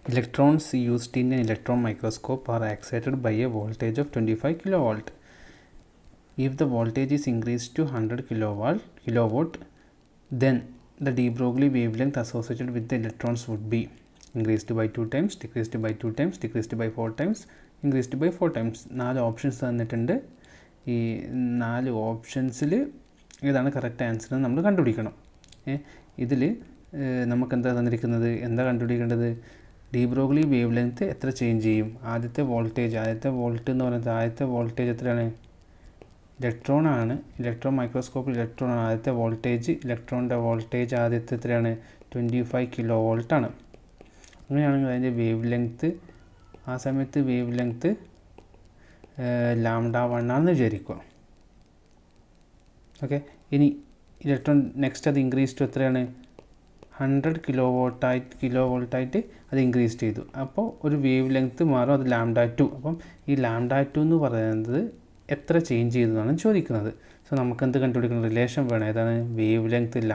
Electrons used in an electron microscope are excited by a voltage of 25 kilovolt. If the voltage is increased to 100 kilowatt, then the de Broglie wavelength associated with the electrons would be increased by 2 times, decreased by 2 times, decreased by 4 times, increased by 4 times. 4 options തന്നിട്ടുണ്ട്. ഈ 4 ഓപ്ഷൻസിൽ ഏതാണ് correct answer എന്ന് നമ്മൾ കണ്ടുപിടിക്കണം. ഇതിൽ നമുക്ക് എന്താ തന്നിരിക്കുന്നത്, എന്താ കണ്ടുപിടിക്കേണ്ടത്? ഡി ബ്രോഗ്ലി വേവ് ലെങ്ത്ത് എത്ര ചേഞ്ച് ചെയ്യും? ആദ്യത്തെ വോൾട്ട് എന്ന് പറയുന്നത് ആദ്യത്തെ വോൾട്ടേജ് എത്രയാണ്? ഇലക്ട്രോൺ ആണ്. ഇലക്ട്രോൺ മൈക്രോസ്കോപ്പിൽ ഇലക്ട്രോൺ ആണ് ആദ്യത്തെ വോൾട്ടേജ്. ഇലക്ട്രോണിൻ്റെ വോൾട്ടേജ് ആദ്യത്തെ എത്രയാണ്? 25 കിലോ വോൾട്ടാണ്. അങ്ങനെയാണെങ്കിൽ അതിൻ്റെ വേവ് ലെങ്ത്ത്, ആ സമയത്ത് വേവ് ലെങ്ത്ത് λ1 ആണെന്ന് വിചാരിക്കുക. ഓക്കെ, ഇനി ഇലക്ട്രോൺ നെക്സ്റ്റ് അത് ഇൻക്രീസ് ടു എത്രയാണ്? 100 കിലോ വോൾട്ടായിട്ട് അത് ഇൻക്രീസ് ചെയ്തു. അപ്പോൾ ഒരു വേവ് ലെങ്ത്ത് മാറും, അത് λ2. അപ്പം ഈ λ2 എന്ന് പറയുന്നത് എത്ര ചേഞ്ച് ചെയ്തു എന്നാണ് ചോദിക്കുന്നത്. സോ നമുക്കെന്ത് കണ്ടുപിടിക്കണം? റിലേഷൻ വേണം. ഏതാണ്? Wavelength λ,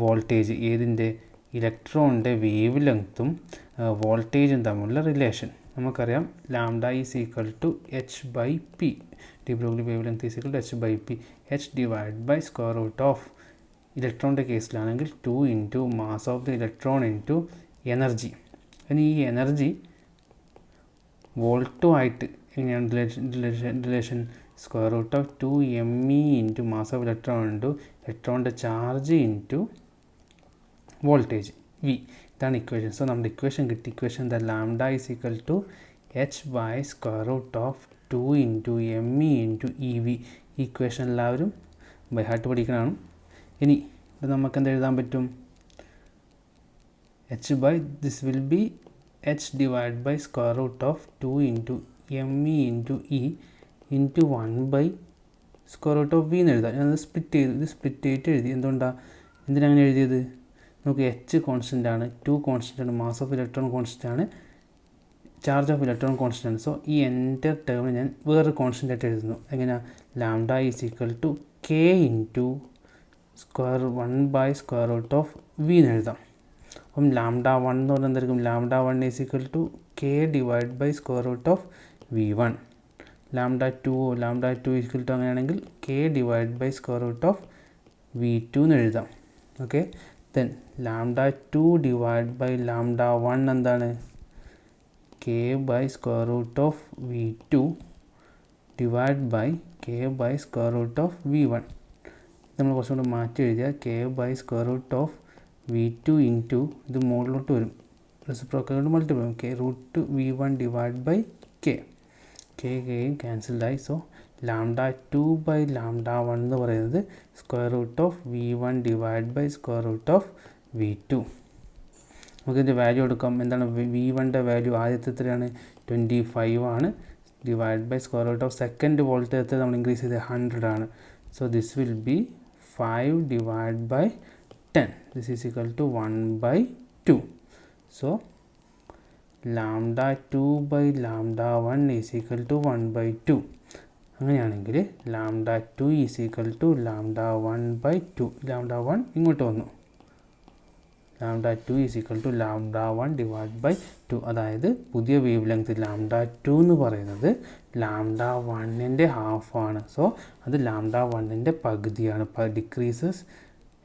voltage. ഏതിൻ്റെ? ഇലക്ട്രോണിൻ്റെ വേവ് ലെങ്ത്തും വോൾട്ടേജും തമ്മിലുള്ള റിലേഷൻ നമുക്കറിയാം. λ is equal to h/p. De Broglie wavelength is equal to h/p. h divide by square root of, ഇലക്ട്രോണിൻ്റെ കേസിലാണെങ്കിൽ 2 into mass of the electron into energy. ഇനി ഈ എനർജി വോൾട്ടുമായിട്ട് എങ്ങനെയാണ് relation? Square root of 2me into mass of electron into ഇലക്ട്രോണിൻ്റെ charge into voltage v. ഇതാണ് equation. So നമ്മുടെ equation കിട്ടി. ഇക്വേഷൻ എന്താ? λ is equal to h by square root of 2 into me into ev. ഈ equation എല്ലാവരും by heart പഠിക്കണമാണ്. ഇനി ഇത് നമുക്ക് എന്ത് എഴുതാൻ പറ്റും? h by this will be h divide by square root of 2 into me into e into 1 by square root of v എന്ന് എഴുതാം. ഞാനത് സ്പ്ലിറ്റ് ചെയ്തിട്ട് എഴുതി. എന്തിനങ്ങനെ എഴുതിയത്? നമുക്ക് h കോൺസ്റ്റൻ്റ് ആണ്, 2 കോൺസ്റ്റൻ്റ് ആണ്, മാസ് ഓഫ് ഇലക്ട്രോൺ കോൺസ്റ്റൻ്റ് ആണ്, ചാർജ് ഓഫ് ഇലക്ട്രോൺ കോൺസ്റ്റൻ്റ് ആണ്. സോ ഈ എൻ്റെ ടേമിന് ഞാൻ വേറൊരു കോൺസ്റ്റൻ്റ് ആയിട്ട് എഴുതുന്നു. എങ്ങനെയാണ്? λ is equal to k into 1 by square root of v എന്ന് എഴുതാം. അപ്പം λ1 എന്ന് പറഞ്ഞാൽ എന്തായിരിക്കും? λ1 is equal to k divide by square root of v1. λ2 equal to അങ്ങനെയാണെങ്കിൽ k divide by square root of v2 എന്ന് എഴുതാം. ഓക്കെ, ദെൻ λ2 ഡിവൈഡ് ബൈ λ1 എന്താണ്? k by square root of v2 divide by k by square root of v1. നമ്മൾ കുറച്ചും കൂടി മാറ്റി എഴുതിയാൽ k by square root of v2 into ഇത് മുകളിലോട്ട് വരും, റെസിപ്രോക്കൽ കൊണ്ട് മൾട്ടിപ്ലൈ ചെയ്യും, k root v1 divide by k. കെയും ക്യാൻസൽഡായി. സോ λ2 ബൈ λ1 എന്ന് പറയുന്നത് square root of v1 divide by square root of v2. നമുക്കിതിൻ്റെ വാല്യൂ എടുക്കാം. എന്താണ് v1ൻ്റെ വാല്യൂ? ആദ്യത്തെ എത്രയാണ്? 25 ആണ്. Divide by square root of second voltage എത്ര നമ്മൾ ഇൻക്രീസ് ചെയ്ത്? 100 ആണ്. So this will be 5 divide by 10. This is equal to 1/2. So λ2 by λ1 is equal to 1/2. അങ്ങനെയാണെങ്കിൽ λ2 ഈസ് ഈക്വൽ ടു λ1/2. λ1 ഇങ്ങോട്ട് വന്നു. λ2 is equal to λ1 divide by 2. അതായത് പുതിയ wave length λ2 എന്ന് പറയുന്നത് λ1ൻ്റെ ഹാഫാണ്. സോ അത് λ1ൻ്റെ പകുതിയാണ്. ഡിക്രീസസ്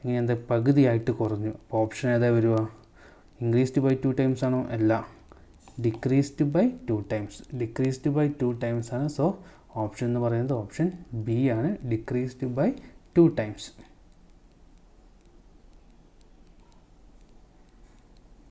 ഇങ്ങനെ പകുതിയായിട്ട് കുറഞ്ഞു. അപ്പോൾ ഓപ്ഷൻ ഏതാ വരിക? ഇൻക്രീസ്ഡ് ബൈ 2 ടൈംസ് ആണോ? അല്ല, decreased by 2 times. Decreased by 2 times ആണ്. സോ ഓപ്ഷൻ എന്ന് പറയുന്നത് ഓപ്ഷൻ ബി ആണ്, ഡിക്രീസ്ഡ് ബൈ 2 ടൈംസ്.